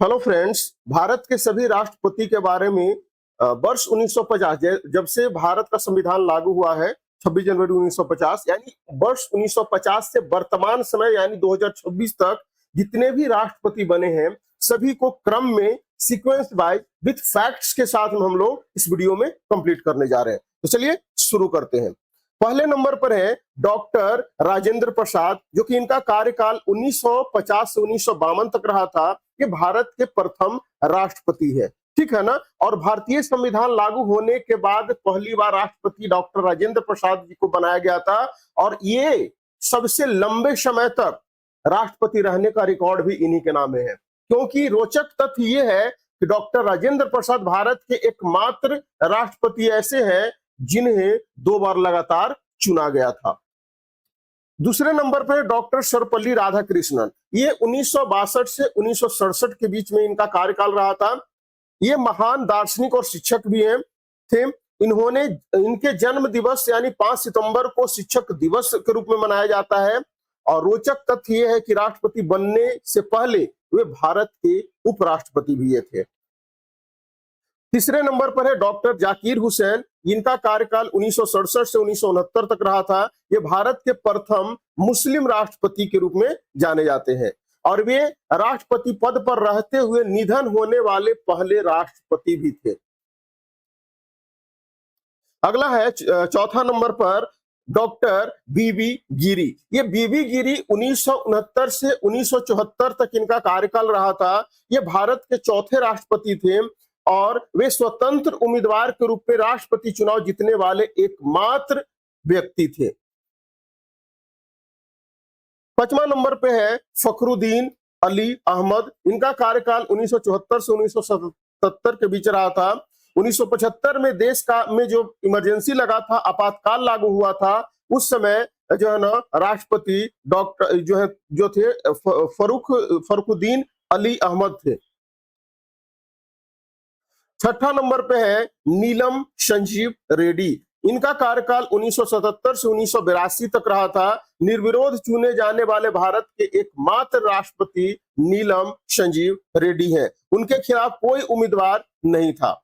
Hello friends. Bharat के सभी राष्ट्रपति के बारे में वर्ष 1950 जब से भारत का संविधान लागू हुआ है 26 जनवरी 1950 यानी वर्ष 1950 से वर्तमान समय यानी 2026 तक जितने भी राष्ट्रपति बने हैं सभी को क्रम में सीक्वेंस वाइज विथ फैक्ट्स के साथ हम लोग इस वीडियो में कंप्लीट करने जा रहे हैं। तो चलिए शुरू करते हैं। पहले नंबर पर है डॉक्टर राजेंद्र प्रसाद, जो कि इनका कार्यकाल 1950 से 1952 तक रहा था। ये भारत के प्रथम राष्ट्रपति है, ठीक है ना। और भारतीय संविधान लागू होने के बाद पहली बार राष्ट्रपति डॉक्टर राजेंद्र प्रसाद जी को बनाया गया था और ये सबसे लंबे समय तक राष्ट्रपति रहने का रिकॉर्ड भी इन्हीं के नाम में है। क्योंकि रोचक तथ्य ये है कि डॉक्टर राजेंद्र प्रसाद भारत के एकमात्र राष्ट्रपति ऐसे हैं जिन्हें 2 बार लगातार चुना गया था। दूसरे नंबर पर डॉक्टर सर्वपल्ली राधाकृष्णन, ये 1962 से 1967 के बीच में इनका कार्यकाल रहा था। ये महान दार्शनिक और शिक्षक भी हैं थे। इनके जन्म दिवस यानी 5 सितंबर को शिक्षक दिवस के रूप में मनाया जाता है। और रोचक तथ्य यह है कि राष्ट्रपति बनने से पहले वे भारत के उपराष्ट्रपति भी थे। तीसरे नंबर पर है डॉक्टर जाकिर हुसैन, इनका कार्यकाल 1967 से 1969 तक रहा था। ये भारत के प्रथम मुस्लिम राष्ट्रपति के रूप में जाने जाते हैं और वे राष्ट्रपति पद पर रहते हुए निधन होने वाले पहले राष्ट्रपति भी थे। अगला है चौथा नंबर पर डॉक्टर बीबी गिरी। ये बीबी गिरी 1969 से 1974 तक इनका कार्यकाल रहा था। ये भारत के चौथे राष्ट्रपति थे और वे स्वतंत्र उम्मीदवार के रूप में राष्ट्रपति चुनाव जीतने वाले एकमात्र व्यक्ति थे। 5वां नंबर पे है फखरुद्दीन अली अहमद, इनका कार्यकाल 1974 से 1977 के बीच रहा था। 1975 में देश का में जो इमरजेंसी लगा था, आपातकाल लागू हुआ था, उस समय जो है ना राष्ट्रपति डॉक्टर जो थे फखरुद्दीन अली अहमद थे। 6ठा नंबर पे है नीलम संजीव रेड्डी, इनका कार्यकाल 1977 से 1982 तक रहा था। निर्विरोध चुने जाने वाले भारत के एकमात्र राष्ट्रपति नीलम संजीव रेड्डी हैं। उनके खिलाफ कोई उम्मीदवार नहीं था।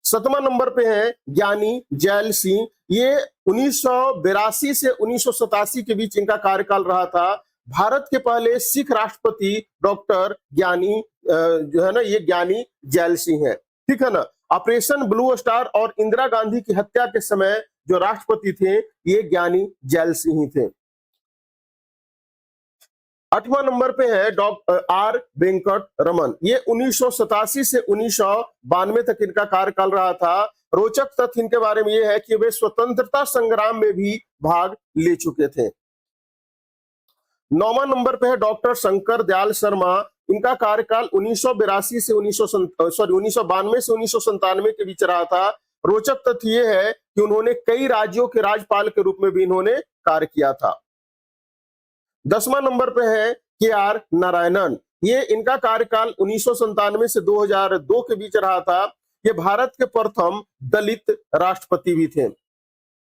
7वां नंबर पे है ज्ञानी जैल सिंह, ये 1982 से 1987 के बीच इनका कार्यकाल रहा था। भारत के पहले सिख राष्ट्रपति डॉक्टर ज्ञानी जो है ना ये ज्ञानी जैल सिंह है, ठीक है ना। ऑपरेशन ब्लू स्टार और इंदिरा गांधी की हत्या के समय जो राष्ट्रपति थे ये ज्ञानी जैल सिंह ही थे। 8वां नंबर पे है डॉक्टर आर वेंकट रमन, ये 1987 से 1992 तक इनका कार्यकाल रहा था। रोचक तथ्य इनके बारे में यह है कि वे स्वतंत्रता संग्राम में भी भाग ले चुके थे। 9वां नंबर पे है डॉक्टर शंकर दयाल शर्मा, इनका कार्यकाल 1992 से 1997 के बीच रहा था। रोचक तथ्य यह है कि उन्होंने कई राज्यों के राज्यपाल के रूप में भी इन्होंने कार्य किया था। 10वां नंबर पे है के आर नारायणन, ये इनका कार्यकाल 1997 से 2002 के बीच रहा था। ये भारत के प्रथम दलित राष्ट्रपति भी थे।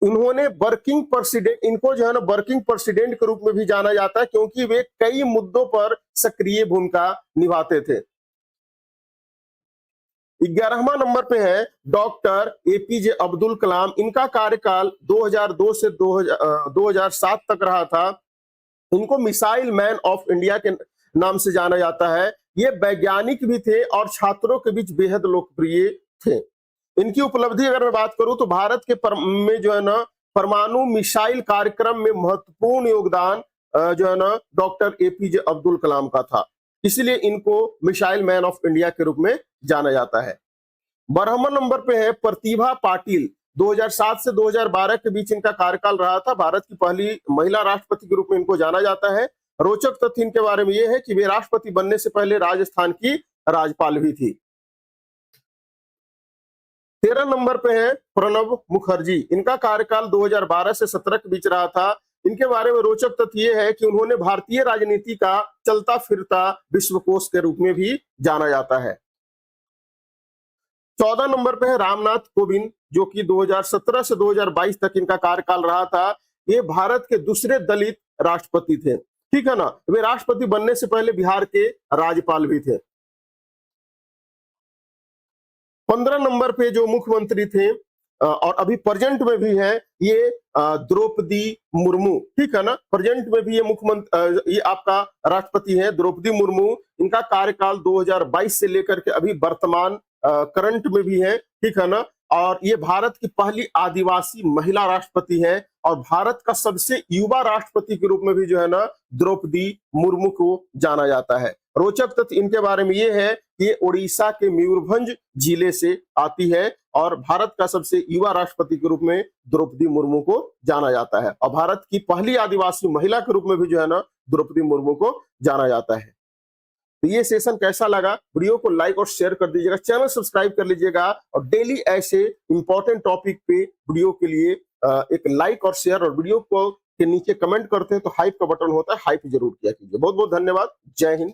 उन्होंने वर्किंग प्रेसिडेंट, इनको जो है ना वर्किंग प्रेसिडेंट के रूप में भी जाना जाता है क्योंकि वे कई मुद्दों पर सक्रिय भूमिका निभाते थे। 11वां नंबर पे है डॉक्टर एपीजे अब्दुल कलाम, इनका कार्यकाल 2002 से 2007 तक रहा था। इनको मिसाइल मैन ऑफ इंडिया के नाम से जाना जाता है। ये वैज्ञानिक भी थे और छात्रों के बीच बेहद लोकप्रिय थे। इनकी उपलब्धि अगर मैं बात करूं तो भारत के में जो है ना परमाणु मिसाइल कार्यक्रम में महत्वपूर्ण योगदान जो है ना डॉक्टर एपीजे अब्दुल कलाम का था, इसलिए इनको मिसाइल मैन ऑफ इंडिया के रूप में जाना जाता है। 12वां नंबर पे है प्रतिभा पाटिल, 2007 से 2012 के बीच इनका कार्यकाल रहा था। भारत की पहली महिला राष्ट्रपति के रूप में इनको जाना जाता है। रोचक तथ्य इनके बारे में यह है कि वे राष्ट्रपति बनने से पहले राजस्थान की राज्यपाल भी थी। 13 नंबर पे है प्रणब मुखर्जी, इनका कार्यकाल 2012 से 17 के बीच रहा था। इनके बारे में रोचक तथ्य यह है कि उन्होंने भारतीय राजनीति का चलता फिरता विश्वकोश के रूप में भी जाना जाता है। 14 नंबर पे है रामनाथ कोविंद, जो कि 2017 से 2022 तक इनका कार्यकाल रहा था। ये भारत के दूसरे दलित राष्ट्रपति थे। ठीक है ना। वे राष्ट्रपति बनने से पहले बिहार के राज्यपाल भी थे। 15 नंबर पे जो मुख्यमंत्री थे और अभी प्रेजेंट में भी है, ये द्रौपदी मुर्मू, ठीक है ना। प्रेजेंट में भी ये मुख्यमंत्री, ये आपका राष्ट्रपति है द्रौपदी मुर्मू। इनका कार्यकाल 2022 से लेकर के अभी वर्तमान करंट में भी है, ठीक है ना। और ये भारत की पहली आदिवासी महिला राष्ट्रपति है और भारत का सबसे युवा राष्ट्रपति के रूप में भी जो है ना द्रौपदी मुर्मू को जाना जाता है। रोचक तथ्य इनके बारे में ये है कि ये उड़ीसा के मयूरभंज जिले से आती है और भारत का सबसे युवा राष्ट्रपति के रूप में द्रौपदी मुर्मू को जाना जाता है और भारत की पहली आदिवासी महिला के रूप में भी जो है ना द्रौपदी मुर्मू को जाना जाता है। तो ये सेशन कैसा लगा, वीडियो को लाइक और शेयर कर दीजिएगा, चैनल सब्सक्राइब कर लीजिएगा और डेली ऐसे इंपॉर्टेंट टॉपिक पे वीडियो के लिए एक लाइक और शेयर, और वीडियो को के नीचे कमेंट करते हैं तो हाइप का बटन होता है, हाइप जरूर किया कीजिए। बहुत बहुत धन्यवाद। जय हिंद।